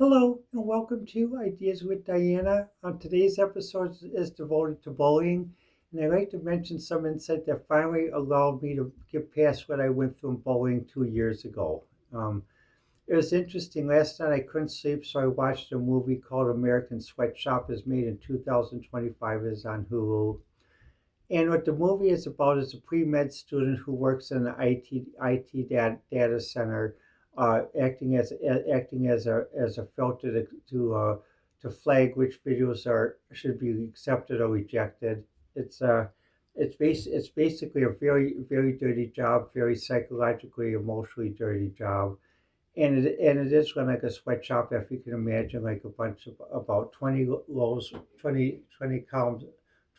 Hello and welcome to Ideas with Diana. Today's episode is devoted to bullying, and I'd like to mention some insight that finally allowed me to get past what I went through in bullying 2 years ago. Um, it was interesting. Last night I couldn't sleep, so I watched a movie called American Sweatshop. It's made in 2025. It's on Hulu. And what the movie is about is a pre-med student who works in an IT data center, acting as a filter to flag which videos are should be accepted or rejected. It's it's basically a very dirty job, very psychologically, emotionally dirty job. And it is run like a sweatshop, if you can imagine, like a bunch of about 20 lows, 20 columns,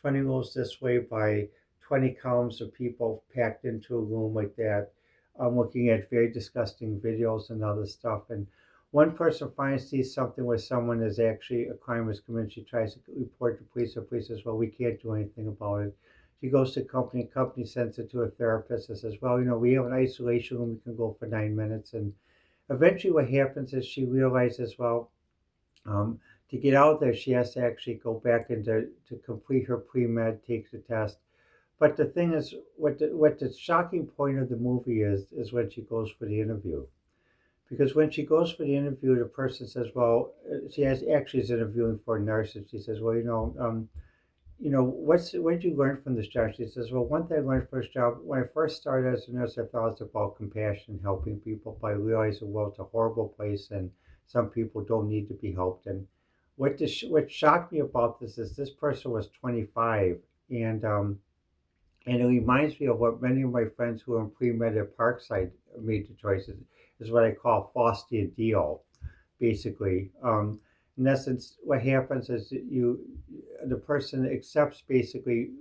20 lows this way by 20 columns of people packed into a room like that. I'm looking at very disgusting videos and other stuff. And one person finds sees something where someone is actually a crime was committed. She tries to report to police. The police says, "Well, we can't do anything about it." She goes to company sends it to a therapist and says, "Well, we have an isolation room. We can go for 9 minutes." And eventually, what happens is she realizes, well, um, to get out there, she has to actually go back and to complete her pre med, take the test. But the thing is, what the shocking point of the movie is when she goes for the interview. Because when she goes for the interview, the person says, well, she has actually is interviewing for a nurse, and she says, well, what did you learn from this job? She says, well, one thing I learned from this job, when I first started as a nurse, I thought it was about compassion, helping people, but I realized the world's a horrible place and some people don't need to be helped. And what shocked me about this is this person was 25, and and it reminds me of what many of my friends who are in pre-med at Parkside made the choices, is what I call Faustian deal basically. In essence, what happens is that the person accepts basically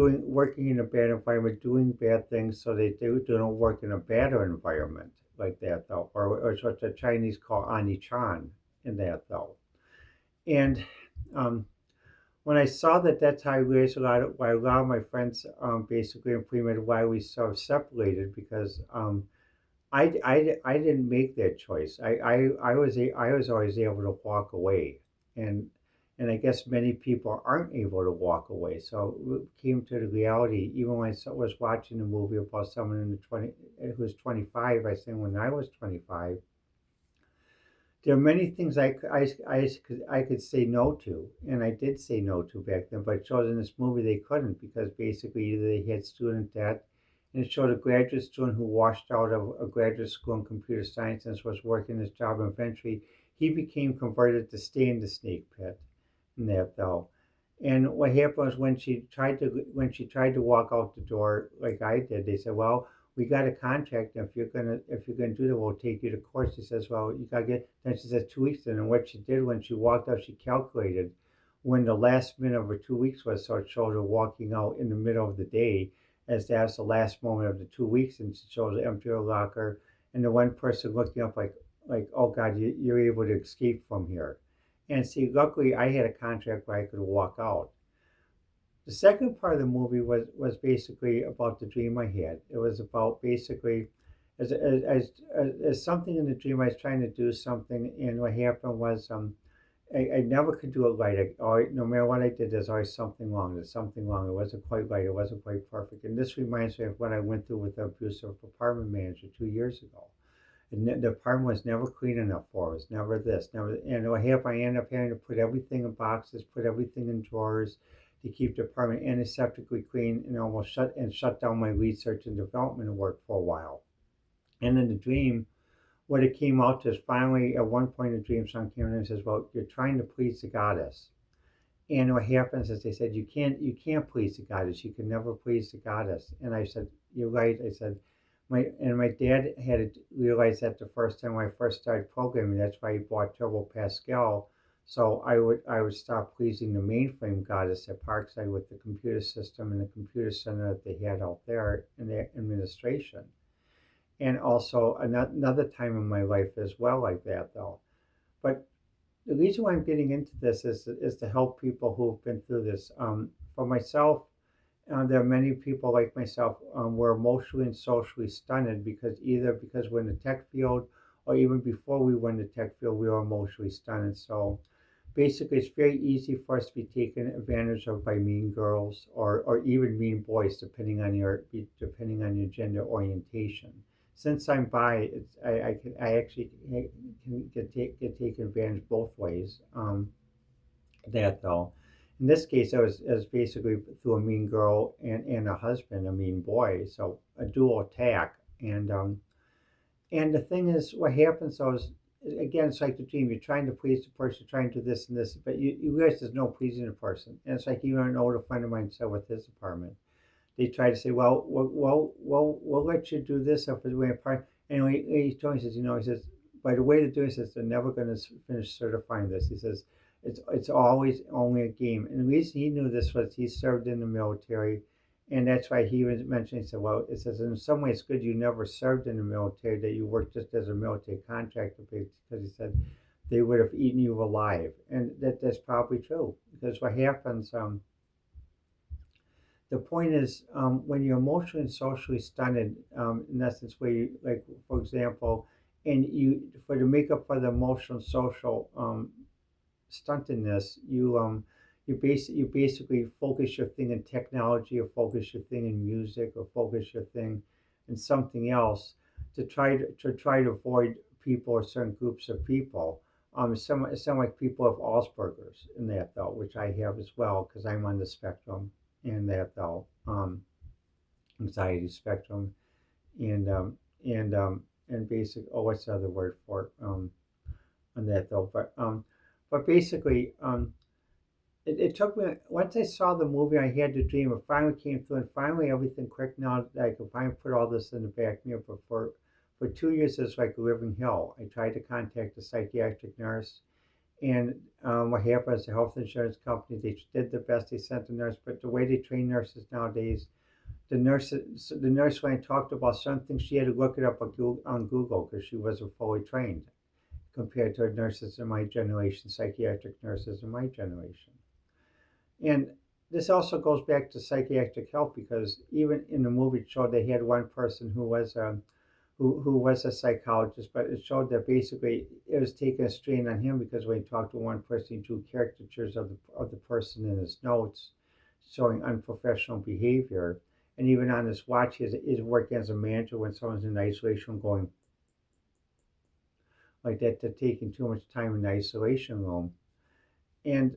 working in a bad environment, doing bad things, so they don't work in a better environment like that though, or what the Chinese call anichan in that though. And um, when I saw that, that's how I realized why a lot of my friends basically in pre-med why we sort of separated because I didn't make that choice. I was always able to walk away, and and I guess many people aren't able to walk away. So it came to the reality. Even when was watching a movie about someone in the 20 who was 25, I think when I was 25, there are many things I could say no to, and I did say no to back then. But it showed in this movie they couldn't because basically either they had student debt, and it showed a graduate student who washed out of a graduate school in computer science and was working his job. And eventually, he became converted to stay in the snake pit in that though. And what happened was when she tried to walk out the door like I did, they said, "Well, we got a contract. If you're gonna do that, we'll take you to court." She says, "Well, you gotta get." Then she says 2 weeks in, and what she did when she walked out, she calculated when the last minute of her 2 weeks was, so it showed her walking out in the middle of the day, as that's the last moment of the 2 weeks, and she shows the empty her locker, and the one person looking up like, "Oh God, you're able to escape from here." And see, luckily, I had a contract where I could walk out. The second part of the movie was basically about the dream I had. It was about basically as something in the dream I was trying to do something, and what happened was I never could do it right. No matter what I did, there's always something wrong. There's something wrong. It wasn't quite right. It wasn't quite perfect. And this reminds me of what I went through with the abusive apartment manager 2 years ago. And the apartment was never clean enough for us. Never this, never. And what happened? I ended up having to put everything in boxes, put everything in drawers to keep the apartment antiseptically clean, and almost shut down my research and development work for a while. And in the dream, what it came out to is finally at one point in the dream, someone came in and says, "Well, you're trying to please the goddess." And what happens is they said, "You can't please the goddess. You can never please the goddess." And I said, "You're right." I said, my dad had to realize that the first time when I first started programming. That's why he bought Turbo Pascal. So I would stop pleasing the mainframe goddess at Parkside with the computer system and the computer center that they had out there in the administration. And also another time in my life as well like that though. But the reason why I'm getting into this is to help people who've been through this. For myself, there are many people like myself were emotionally and socially stunted because either because we're in the tech field or even before we went in the tech field, we were emotionally stunted. So basically, it's very easy for us to be taken advantage of by mean girls or even mean boys, depending on your gender orientation. Since I'm bi, I actually can get taken advantage both ways. That though, in this case, I was basically through a mean girl and a husband, a mean boy, so a dual attack. And the thing is, what happens though is, again, it's like the dream. You're trying to please the person, you're trying to do this and this, but you realize there's no pleasing the person. And it's like even an older friend of mine said with his apartment. They try to say, we'll let you do this if it's way apart. Anyway, he told me, he says, he says, by the way to do it, he says, they're never going to finish certifying this. He says, it's always only a game. And the reason he knew this was he served in the military, and that's why he was mentioning. He said, well, it says in some ways it's good you never served in the military, that you worked just as a military contractor, because he said they would have eaten you alive, and that's probably true. Because what happens, the point is, when you're emotionally and socially stunted, in essence, where you, like, for example, and you, for to make up for the emotional and social stuntedness, you basically focus your thing in technology, or focus your thing in music, or focus your thing in something else to try to avoid people or certain groups of people. Some like people have Asperger's in that though, which I have as well because I'm on the spectrum in that though, anxiety spectrum, and and basic. Oh, what's the other word for it? On that though, but basically, it took me, once I saw the movie I Had to Dream, it finally came through, and finally everything clicked now that I could finally put all this in the back of me. But for 2 years it's like a living hell. I tried to contact a psychiatric nurse, and what happened is the health insurance company, they did the best, they sent the nurse, but the way they train nurses nowadays, the nurse when I talked about something, she had to look it up on Google because she wasn't fully trained compared to nurses in my generation, psychiatric nurses in my generation. And this also goes back to psychiatric health because even in the movie it showed they had one person who was a psychologist, but it showed that basically it was taking a strain on him because when he talked to one person, he drew caricatures of the person in his notes, showing unprofessional behavior. And even on his watch, he's working as a manager when someone's in isolation, going like that, they're taking too much time in the isolation room. And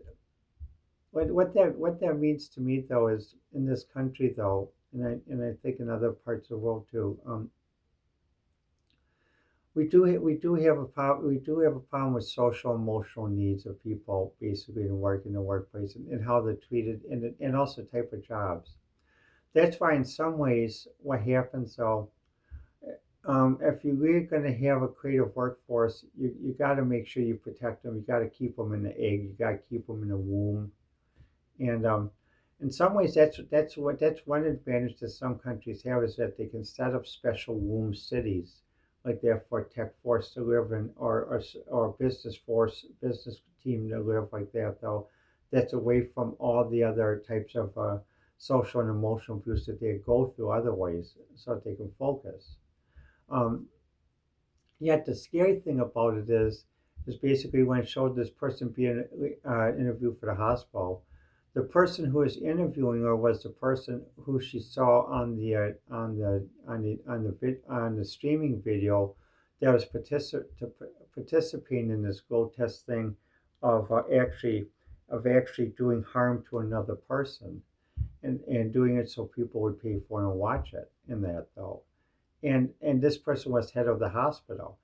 what that means to me though is in this country though, and I think in other parts of the world too, we do have a problem with social emotional needs of people basically in the workplace, and how they're treated, and also type of jobs. That's why in some ways what happens though, if you're really going to have a creative workforce, you got to make sure you protect them. You got to keep them in the egg. You got to keep them in the womb. And in some ways, that's one advantage that some countries have, is that they can set up special womb cities, like there for tech force to live in, or business team to live like that. Though that's away from all the other types of social and emotional abuse that they go through otherwise, so that they can focus. Um, Yet the scary thing about it is basically when it showed this person being interviewed for the hospital, the person who was interviewing her was the person who she saw on the streaming video that was participating in this grotesque thing of actually doing harm to another person, and doing it so people would pay for it and watch it in that though. And this person was head of the hospital.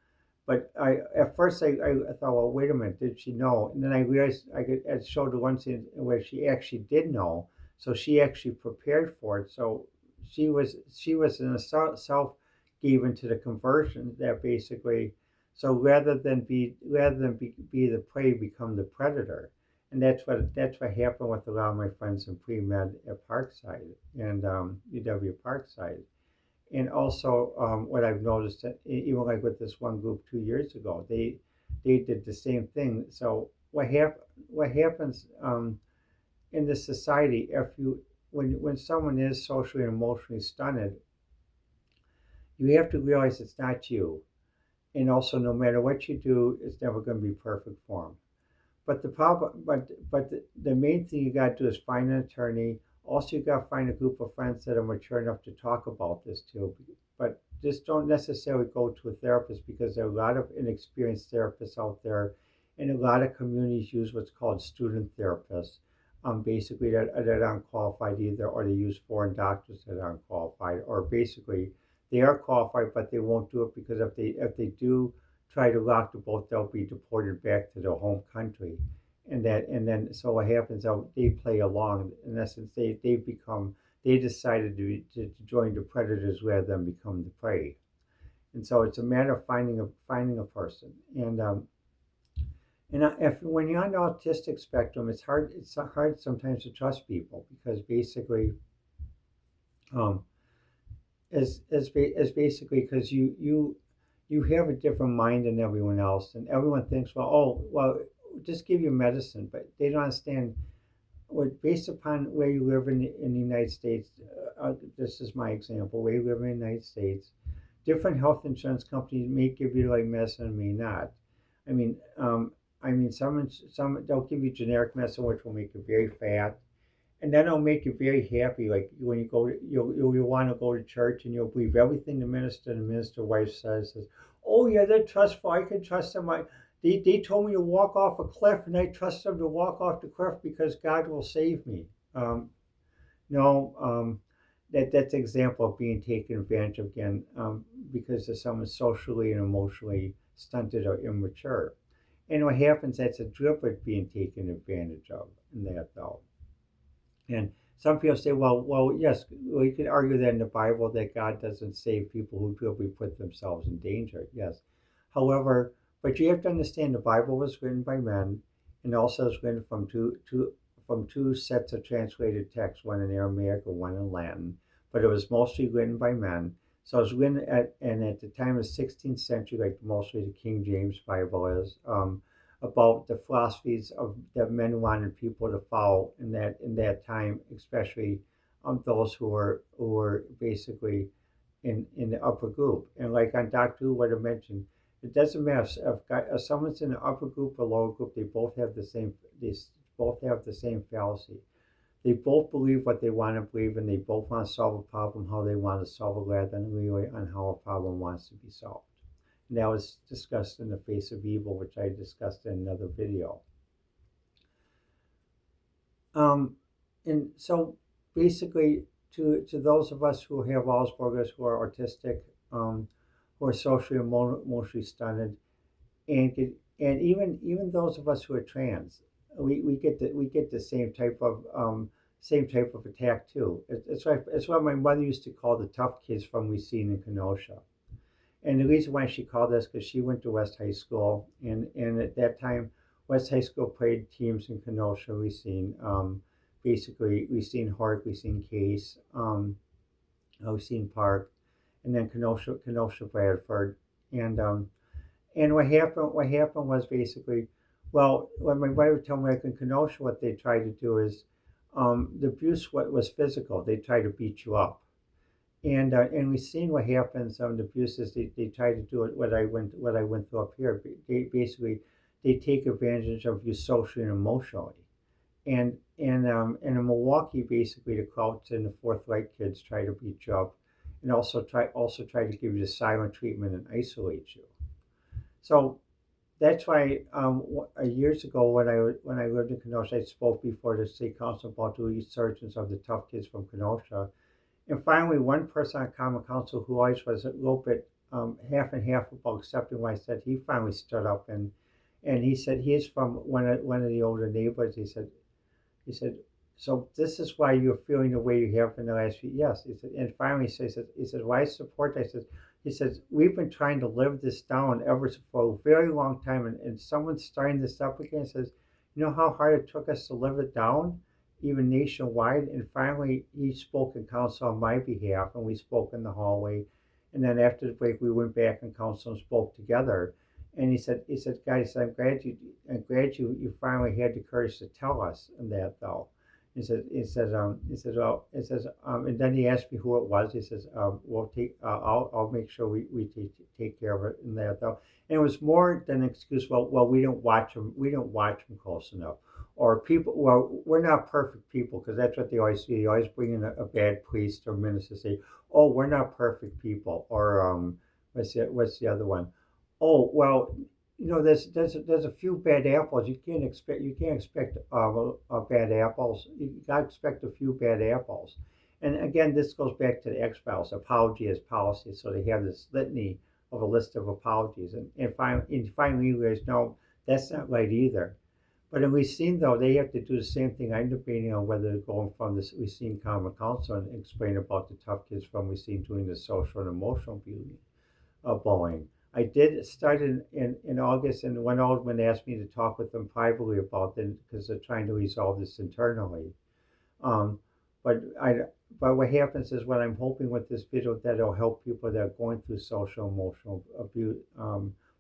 But I at first I thought, well, wait a minute, did she know? And then I realized it showed the one scene where she actually did know, so she actually prepared for it. So she was in a self gave into the conversion that basically, so rather than be the prey, become the predator. And that's what happened with a lot of my friends in pre med at Parkside and UW Parkside. And also, what I've noticed that even like with this one group 2 years ago, they did the same thing. So what happens in this society, if you when someone is socially and emotionally stunted, you have to realize it's not you. and also no matter what you do, it's never going to be perfect form. But the problem, but the main thing you got to do is find an attorney. Also, you got to find a group of friends that are mature enough to talk about this too. But just don't necessarily go to a therapist because there are a lot of inexperienced therapists out there, and a lot of communities use what's called student therapists. Basically, that aren't qualified either, or they use foreign doctors that aren't qualified, or basically they are qualified, but they won't do it because if they do try to lock the boat, they'll be deported back to their home country. And then so what happens? They play along. In essence, they decided to join the predators rather than become the prey. And so it's a matter of finding a person. And if when you're on the autistic spectrum, it's hard sometimes to trust people because basically um, as basically because you have a different mind than everyone else, and everyone thinks, well, just give you medicine, but they don't understand what based upon where you live in the United States. This is my example. Where you live in the United States, different health insurance companies may give you like medicine and may not. I mean, some they'll give you generic medicine which will make you very fat, and then it'll make you very happy. Like when you go, you'll want to go to church, and you'll believe everything the minister wife says. Oh yeah, they're trustful. I can trust them. They told me to walk off a cliff, and I trust them to walk off the cliff because God will save me. Um, no, that's an example of being taken advantage of again because of someone socially and emotionally stunted or immature. And what happens? That's a deliberate being taken advantage of in that though. And some people say, yes, you could argue that in the Bible that God doesn't save people who deliberately put themselves in danger. Yes. However, but you have to understand the Bible was written by men and also was written from two sets of translated texts, one in Aramaic and one in Latin. But it was mostly written by men. So it was written at the time of the 16th century, like mostly the King James Bible is. About the philosophies of that men wanted people to follow in that time, especially those who were basically in the upper group. And like on Doctor Who, what I mentioned, it doesn't matter if someone's in the upper group or lower group. They both have the same fallacy. They both believe what they want to believe, and they both want to solve a problem how they want to solve it rather than really on how a problem wants to be solved. And that was discussed in the face of evil, which I discussed in another video. Um, and so basically, to those of us who have Alzheimer's, who are autistic, who are socially and emotionally stunted, and even those of us who are trans, we get the same type of attack too. It's what my mother used to call the tough kids from we seen in Kenosha. And the reason why she called us because she went to West High School, and at that time, West High School played teams in Kenosha. We seen Hart, we seen Case, we seen Park, and then Kenosha Bradford, and what happened was basically, well, when my wife would tell me like in Kenosha, what they tried to do is, the abuse was physical. They try to beat you up, and we've seen what happens on the abuses. They try to do it. What I went through up here. They take advantage of you socially and emotionally. And in Milwaukee, basically the Krauts and the Fourth Reich kids try to beat you up, and also try to give you the silent treatment and isolate you. So that's why years ago when I lived in Kenosha, I spoke before the state council about the resurgence of the tough kids from Kenosha. And finally, one person on Common Council who always was a little bit half and half about accepting what I said, he finally stood up and he said he is from one of the older neighborhoods. He said, so this is why you're feeling the way you have in the last few years. He said, and finally he said, why support? He says, we've been trying to live this down ever for a very long time, and someone's starting this up again. Says, you know how hard it took us to live it down, even nationwide. And finally, he spoke in council on my behalf, and we spoke in the hallway. And then after the break, we went back in council and spoke together. And guys, I'm glad you finally had the courage to tell us that though. And then he asked me who it was. He says, we'll take, I'll make sure we take care of it in there though. And it was more than an excuse. Well, we don't watch them close enough. Or people, well, we're not perfect people because that's what they always do. They always bring in a bad priest or minister say, oh, we're not perfect people. Or what's the other one? Oh, well, there's a few bad apples. You can't expect bad apples. You gotta expect a few bad apples. And again, this goes back to the X Files. Apology is policy. So they have this litany of a list of apologies, and finally you realize no, that's not right either. But in Racine, though, they have to do the same thing. I'm debating on whether to go in front of this Racine Common Council and explain about the tough kids from Racine doing the social and emotional beauty bullying. I did start in August, and one Alderman asked me to talk with them privately about it because they're trying to resolve this internally. Um, but I, but what happens is what I'm hoping with this video that it'll help people that are going through social emotional abuse,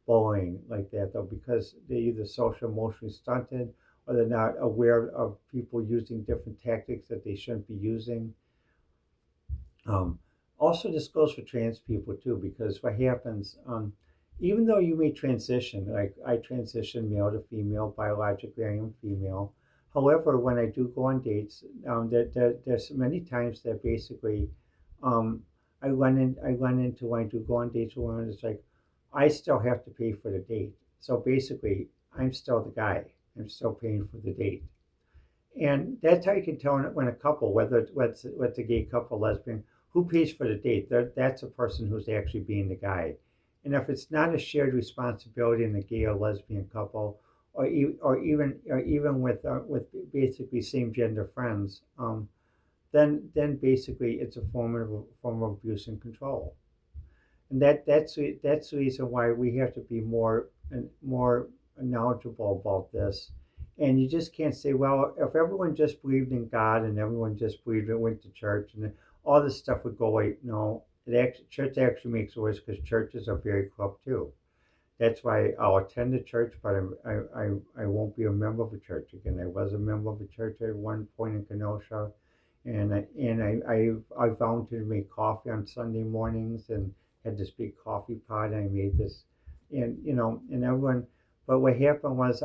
bullying like that though, because they're either social emotionally stunted or they're not aware of people using different tactics that they shouldn't be using. Um, Also, this goes for trans people too, because what happens, even though you may transition, like I transition male to female, biologically I am female. However, when I do go on dates, there's many times that basically I run into when I do go on dates with women, it's like I still have to pay for the date. So basically, I'm still the guy. I'm still paying for the date. And that's how you can tell when a couple, whether it's a gay couple, lesbian, who pays for the date. That's a person who's actually being the guy. And if it's not a shared responsibility in the gay or lesbian couple, or even with basically same gender friends, then basically it's a form of abuse and control. And that's the reason why we have to be more knowledgeable about this. And you just can't say, well, if everyone just believed in God and everyone just believed and went to church and all this stuff would go away. No, church actually makes it worse because churches are very corrupt too. That's why I'll attend a church, but I won't be a member of a church again. I was a member of a church at one point in Kenosha, and I volunteered to make coffee on Sunday mornings and had this big coffee pot. I made this, and everyone. But what happened was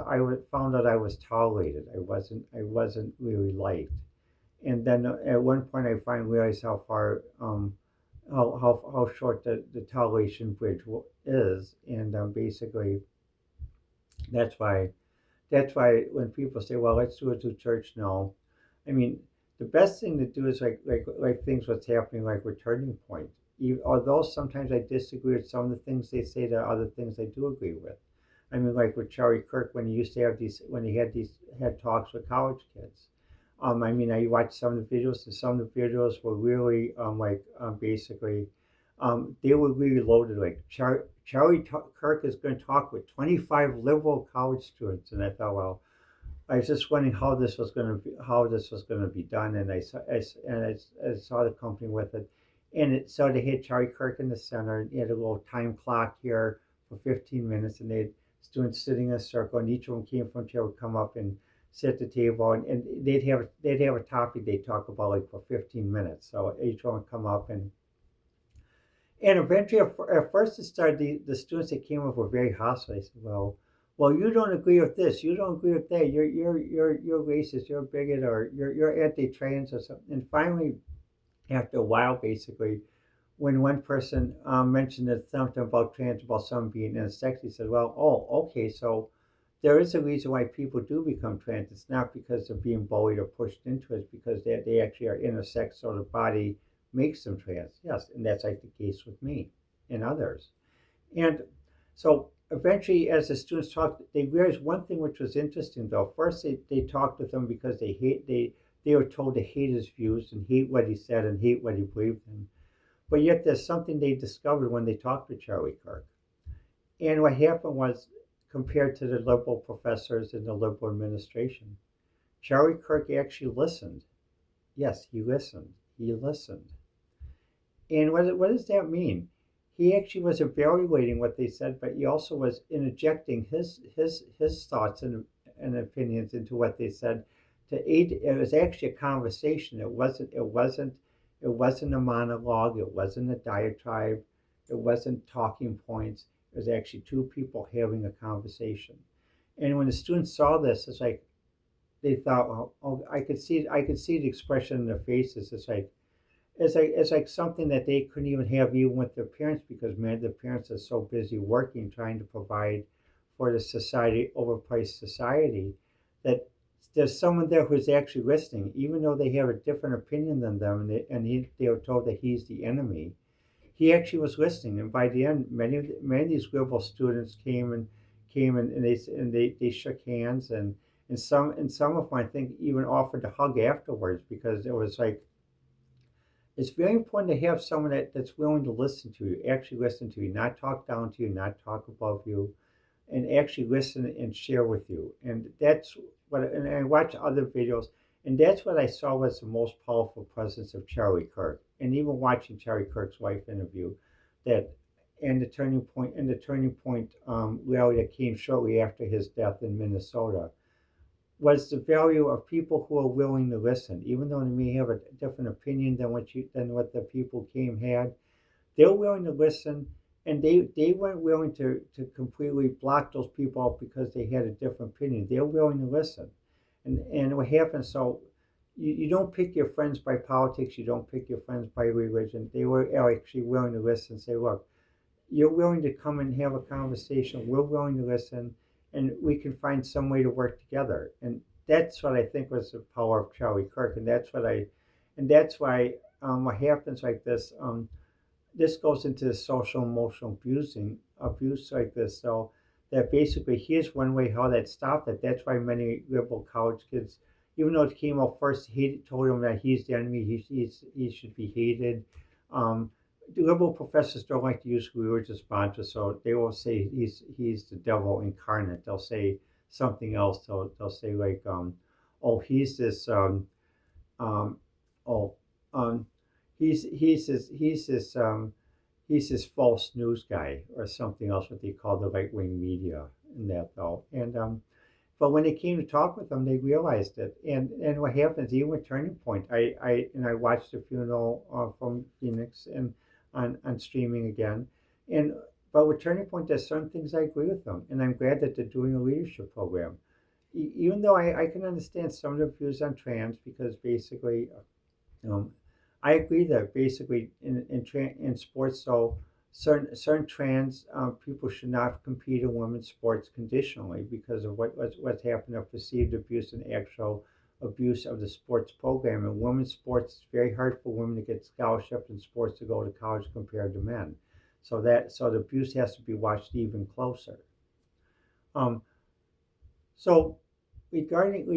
found out I was tolerated. I wasn't really liked. And then at one point I finally realized how far how short the toleration bridge is, and basically that's why when people say, well, let's do it to church, no, I mean the best thing to do is like things what's happening like with Turning Point. Although sometimes I disagree with some of the things they say, there are other things I do agree with. I mean, like with Charlie Kirk when he used to have these when he had talks with college kids. I mean, I watched some of the videos, and some of the videos were really basically they were really loaded. Like Kirk is going to talk with 25 liberal college students, and I thought, well, I was just wondering how this was going to be done, and I saw the company with it, and so they had Charlie Kirk in the center, and he had a little time clock here for 15 minutes, and they had students sitting in a circle, and each one came from a chair would come up and sit at the table, and they'd have a topic they'd talk about like for 15 minutes. So each one would come up and eventually at first it started the students that came up were very hostile. They said, well, you don't agree with this, you don't agree with that, you're racist, you're a bigot, or you're anti-trans or something. And finally, after a while, basically, when one person mentioned that something about trans, about someone being intersex, he said, well, oh, okay, so there is a reason why people do become trans. It's not because they're being bullied or pushed into it. It's because they actually are intersex, so the body makes them trans. Yes, and that's like the case with me and others. And so eventually, as the students talked, they realized one thing which was interesting, though. First, they talked with him because they were told to hate his views and hate what he said and hate what he believed in. But yet, there's something they discovered when they talked to Charlie Kirk. And what happened was, compared to the liberal professors in the liberal administration, Charlie Kirk actually listened. Yes, he listened. He listened. And what does that mean? He actually was evaluating what they said, but he also was interjecting his thoughts and opinions into what they said to aid. It was actually a conversation. It wasn't a monologue. It wasn't a diatribe. It wasn't talking points. It was actually two people having a conversation. And when the students saw this, it's like they thought, I could see the expression in their faces. It's like something that they couldn't even have even with their parents because man, their parents are so busy working, trying to provide for the society, overpriced society, that there's someone there who's actually listening, even though they have a different opinion than them, they were told that he's the enemy. He actually was listening, and by the end, many of these liberal students they shook hands, and some of them I think even offered to hug afterwards because it was like it's very important to have someone that's willing to listen to you, actually listen to you, not talk down to you, not talk above you, and actually listen and share with you. And that's and I watch other videos, and that's what I saw was the most powerful presence of Charlie Kirk. And even watching Charlie Kirk's wife interview, that and the turning point rally that came shortly after his death in Minnesota was the value of people who are willing to listen, even though they may have a different opinion than what the people came had. They're willing to listen, and they weren't willing to completely block those people out because they had a different opinion. They're willing to listen, and what happens? So you don't pick your friends by politics. You don't pick your friends by religion. They were actually willing to listen and say, look, you're willing to come and have a conversation. We're willing to listen, and we can find some way to work together. And that's what I think was the power of Charlie Kirk, and that's why what happens like this. This goes into the social emotional abuse like this. So that basically here's one way how that stopped it. That's why many liberal college kids, even though it came out first, told him that he's the enemy. He should be hated. Um, the liberal professors don't like to use religious mantras, so they won't say he's the devil incarnate. They'll say something else. They'll say like oh he's this um, oh um, he's this false news guy or something else what they call the right wing media in that though. And but when they came to talk with them, they realized it. And what happens even with Turning Point, I watched the funeral from Phoenix and on streaming again, and but with Turning Point, there's certain things I agree with them, and I'm glad that they're doing a leadership program. Even though I can understand some of the views on trans because basically um, I agree that basically in sports, so certain trans people should not compete in women's sports conditionally because of what's happened of perceived abuse and actual abuse of the sports program. In women's sports, it's very hard for women to get scholarships in sports to go to college compared to men. So the abuse has to be watched even closer. Um, so regarding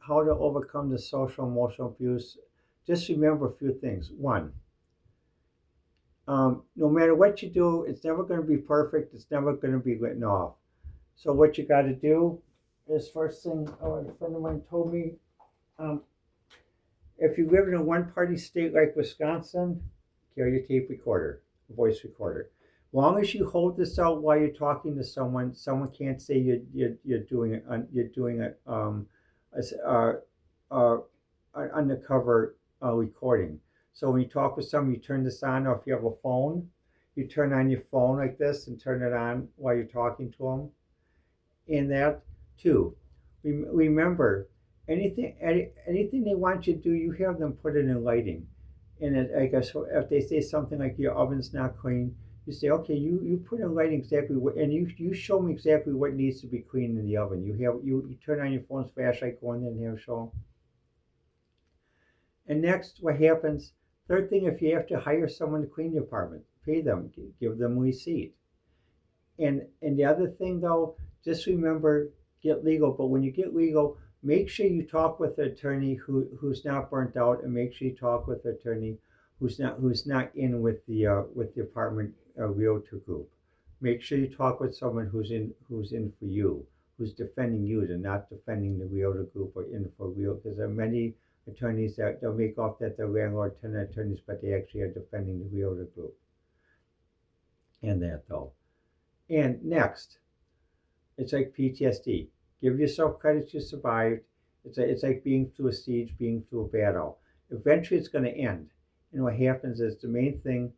how to overcome the social emotional abuse, just remember a few things. One, no matter what you do, it's never going to be perfect. It's never going to be written off. So what you got to do is first thing. Oh, a friend of mine told me, um, if you live in a one-party state like Wisconsin, carry a tape recorder, a voice recorder. Long as you hold this out while you're talking to someone, someone can't say you're doing it. You're doing it as undercover recording. So when you talk with someone, you turn this on, or if you have a phone, you turn on your phone like this and turn it on while you're talking to them. And that too, remember anything they want you to do, you have them put it in writing. And I guess if they say something like your oven's not clean, you say, okay, you put in writing exactly what, and you show me exactly what needs to be cleaned in the oven. You turn on your phone's flashlight, go in there and have show 'em. And next, what happens? Third thing, if you have to hire someone to clean your apartment, pay them, give them a receipt. And the other thing though, just remember, get legal. But when you get legal, make sure you talk with an attorney who's not burnt out, and make sure you talk with an attorney who's not in with the apartment realtor group. Make sure you talk with someone who's in for you, who's defending you, and not defending the realtor group or in for real. Because there are many attorneys that they'll make off that they're landlord tenant attorneys, but they actually are defending the realtor group. And that though. And next, it's like PTSD. Give yourself credit you survived. It's like being through a siege, being through a battle. Eventually, it's going to end. And what happens is the main thing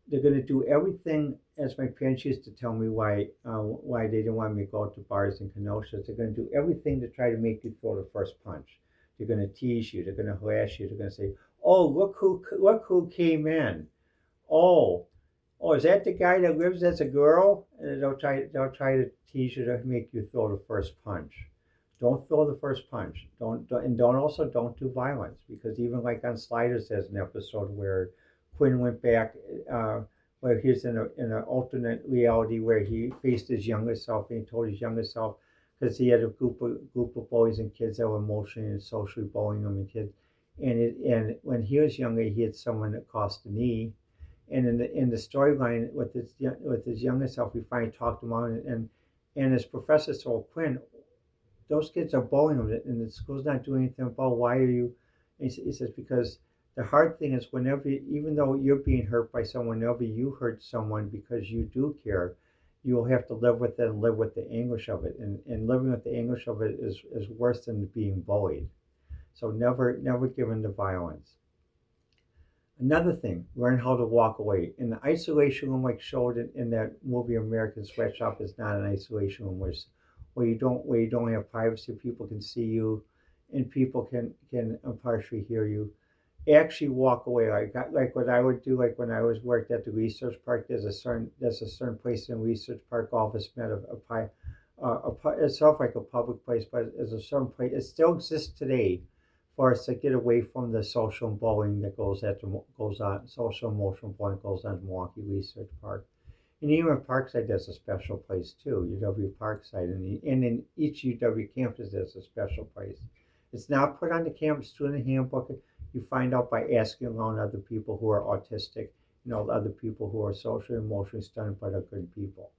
they're going to do everything, as my parents used to tell me why they didn't want me to go out to bars and Kenosha. They're going to do everything to try to make you throw the first punch. They're going to tease you. They're going to harass you. They're going to say, "Oh, look who came in. Oh, oh, is that the guy that lives as a girl?" And they'll try to tease you to make you throw the first punch. Don't throw the first punch. Don't do violence, because even like on Sliders, there's an episode where Quinn went back, uh, where he's in an alternate reality where he faced his younger self and he told his younger self, because he had a group of boys and kids that were emotionally and socially bullying him and kids, and when he was younger, he had someone that cost a knee, and in the storyline with his younger self, we finally talked him on, and his professor told Quinn, those kids are bullying him, and the school's not doing anything about why are you. He says because the hard thing is whenever, even though you're being hurt by someone, whenever you hurt someone because you do care, you will have to live with it and live with the anguish of it, and living with the anguish of it is worse than being bullied. So never give in to violence. Another thing, learn how to walk away. In the isolation room, like showed in that movie American Sweatshop, is not an isolation room where you don't have privacy. People can see you, and people can partially hear you. Actually, walk away. Like what I would do, like when I was worked at the research park. There's a certain place in research park office met it's sort of like a public place, but there's a certain place. It still exists today for us to get away from the social bullying that goes on, social emotional bullying goes on in Milwaukee Research Park. And even Parkside, there's a special place too, UW Parkside, and in each UW campus, there's a special place. It's not put on the campus student handbook. You find out by asking around other people who are autistic, other people who are socially, emotionally stunted, but are good people.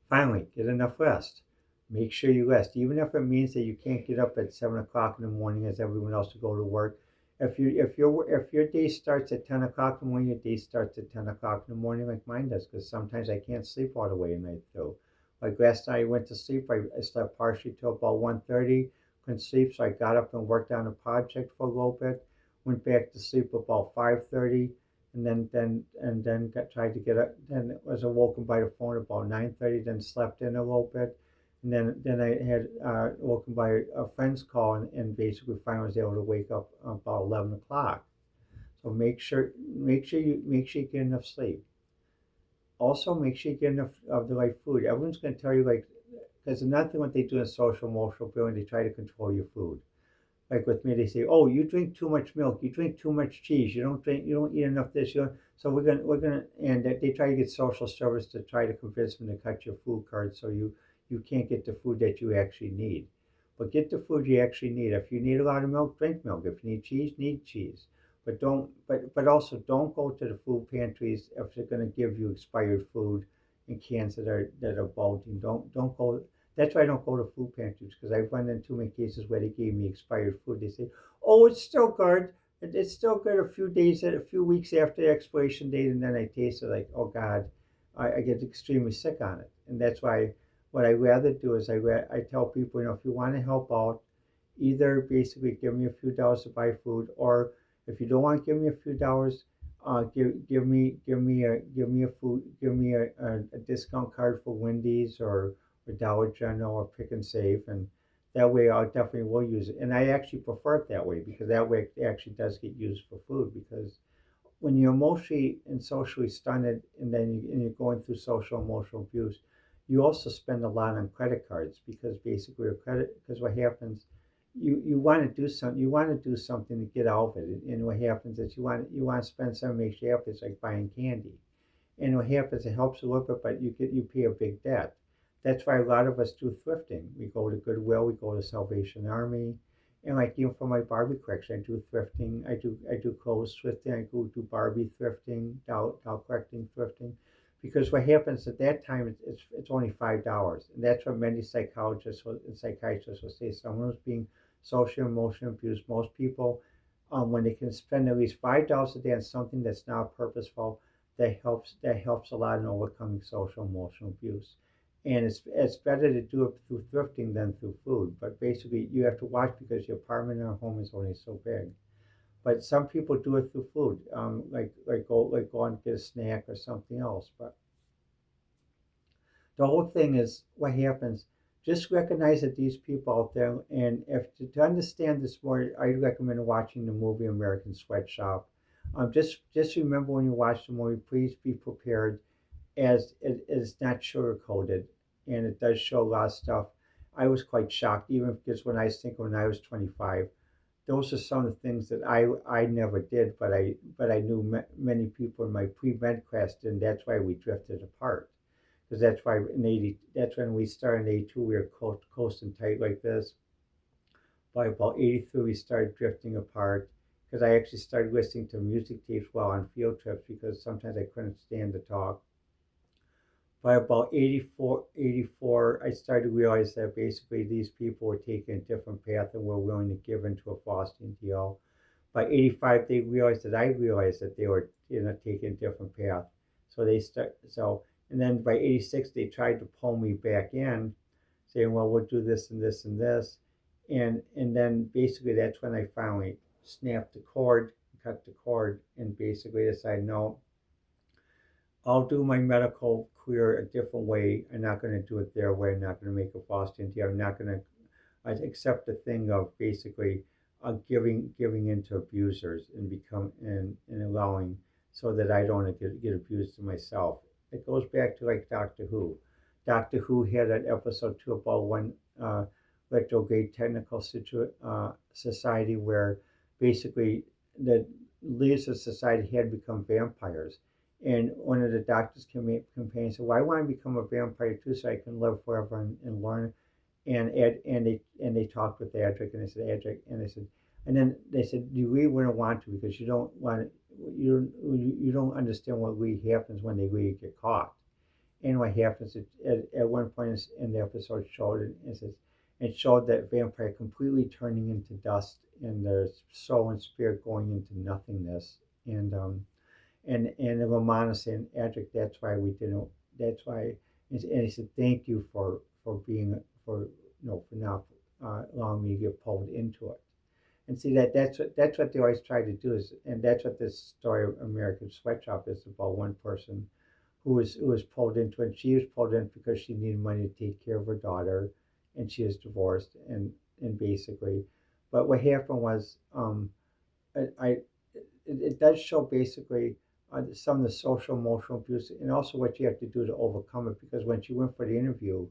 Finally, get enough rest. Make sure you rest, even if it means that you can't get up at 7 o'clock in the morning as everyone else to go to work. If your day starts at 10 o'clock in the morning, your day starts at 10 o'clock in the morning, like mine does, because sometimes I can't sleep all the way at night too. Like last night, I went to sleep. I slept partially till about 1:30. Couldn't sleep, so I got up and worked on a project for a little bit. Went back to sleep about 5:30, and then tried to get up. Then was awoken by the phone about 9:30. Then slept in a little bit, and then I had woken by a friend's call, and basically finally was able to wake up about 11 o'clock. So make sure you get enough sleep. Also, make sure you get enough of the right food. Everyone's going to tell you, like, because another thing what they do in social emotional bullying, they try to control your food. Like with me, they say, "Oh, you drink too much milk. You drink too much cheese. You don't eat enough this. So we're gonna, and they try to get social service to try to convince them to cut your food card so you can't get the food that you actually need. But get the food you actually need. If you need a lot of milk, drink milk. If you need cheese. But also don't go to the food pantries if they're going to give you expired food and cans that are bulging. Don't go. That's why I don't go to food pantries, because I've run into too many cases where they gave me expired food. They say, "Oh, it's still good. It's still good a few weeks after the expiration date," and then I taste it like, oh God, I get extremely sick on it. And that's why what I rather do is I tell people, if you want to help out, either basically give me a few dollars to buy food, or if you don't want to give me a few dollars, give me a discount card for Wendy's or Dollar General or Pick and Save, and that way I definitely will use it. And I actually prefer it that way, because that way it actually does get used for food. Because when you're emotionally and socially stunted, and you're going through social emotional abuse, you also spend a lot on credit cards, because basically because what happens, you want to do something to get out of it, and what happens is you want to spend something that makes you happy. It's like buying candy, and what happens, it helps a little bit, but you pay a big debt. That's why a lot of us do thrifting. We go to Goodwill, we go to Salvation Army, and like for my Barbie collection, I do thrifting. I do clothes thrifting. I go do Barbie thrifting, doll collecting thrifting, because what happens at that time, it's only $5, and that's what many psychologists and psychiatrists will say. Someone who's being social emotional abused, most people, when they can spend at least $5 a day on something that's not purposeful, that helps a lot in overcoming social emotional abuse. And it's better to do it through thrifting than through food. But basically, you have to watch because your apartment or home is only so big. But some people do it through food, like go and get a snack or something else. But the whole thing is what happens. Just recognize that these people out there, and if to understand this more, I recommend watching the movie American Sweatshop. Just remember when you watch the movie, please be prepared, as it is not sugar coated, and it does show a lot of stuff. I was quite shocked, even because when I was 25, those are some of the things that I never did, but I knew many people in my pre med class did, and that's why we drifted apart. Because that's why in '80, that's when we started in '82. We were close and tight like this. By about '83, we started drifting apart. Because I actually started listening to music tapes while on field trips because sometimes I couldn't stand to talk. By about 84, I started to realize that basically these people were taking a different path and were willing to give into a Faustian deal. By '85, they realized that I realized that they were, taking a different path. And then by '86, they tried to pull me back in, saying, "Well, we'll do this and this and this," and then basically that's when I finally snapped the cord, cut the cord, and basically decided, no, I'll do my medical career a different way. I'm not going to do it their way. I'm not going to make a false idea. I'm not going to accept the thing of basically giving into abusers and and allowing so that I don't get abused to myself. It goes back to like Doctor Who. Doctor Who had an episode too about one retrograde technical society where basically the leaders of society had become vampires. And one of the doctor's companions said, "Well, I want to become a vampire too, so I can live forever and learn." And they talked with Adric, and they said, "Adric," and then they said, "You really wouldn't want to because you don't want to, you don't understand what really happens when they really get caught." And what happens at one point in the episode showed it showed that vampire completely turning into dust and their soul and spirit going into nothingness. And Romana saying, "Adric, that's why we didn't. That's why." And he said, "Thank you for being for for not allowing me to get pulled into it." And see that's what they always try to do is, and that's what this story of American Sweatshop is about. One person who was pulled into it. And she was pulled in because she needed money to take care of her daughter, and she is divorced, and basically, but what happened was, I it does show basically some of the social emotional abuse and also what you have to do to overcome it. Because when she went for the interview,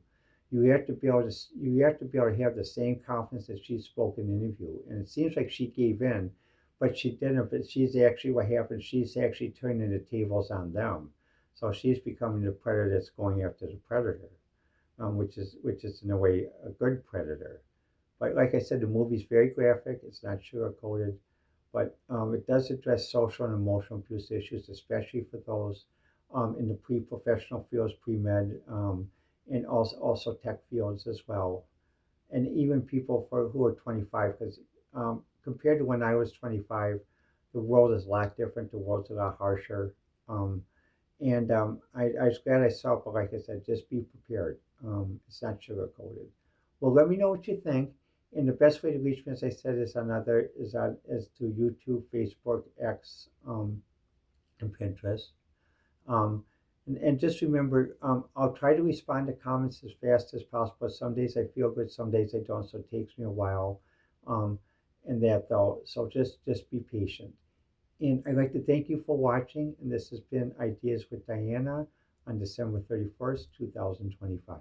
you have to be able to have the same confidence that she spoke in the interview. And it seems like she gave in, but she didn't. But she's actually what happened. She's actually turning the tables on them. So she's becoming the predator that's going after the predator, which is in a way a good predator. But like I said, the movie's very graphic. It's not sugar coated, but it does address social and emotional abuse issues, especially for those in the pre-professional fields, pre-med, and also tech fields as well, and even people who are 25, because compared to when I was 25, the world is a lot different. The world's a lot harsher. Um, and I was glad I saw it, but like I said, just be prepared. It's not sugar coated. Well, let me know what you think. And the best way to reach me, as I said, is through YouTube, Facebook, X, and Pinterest. Um, and just remember, I'll try to respond to comments as fast as possible. Some days I feel good, some days I don't, so it takes me a while. Um, and that though, so just be patient. And I'd like to thank you for watching. And this has been Ideas with Diana on December 31st, 2025.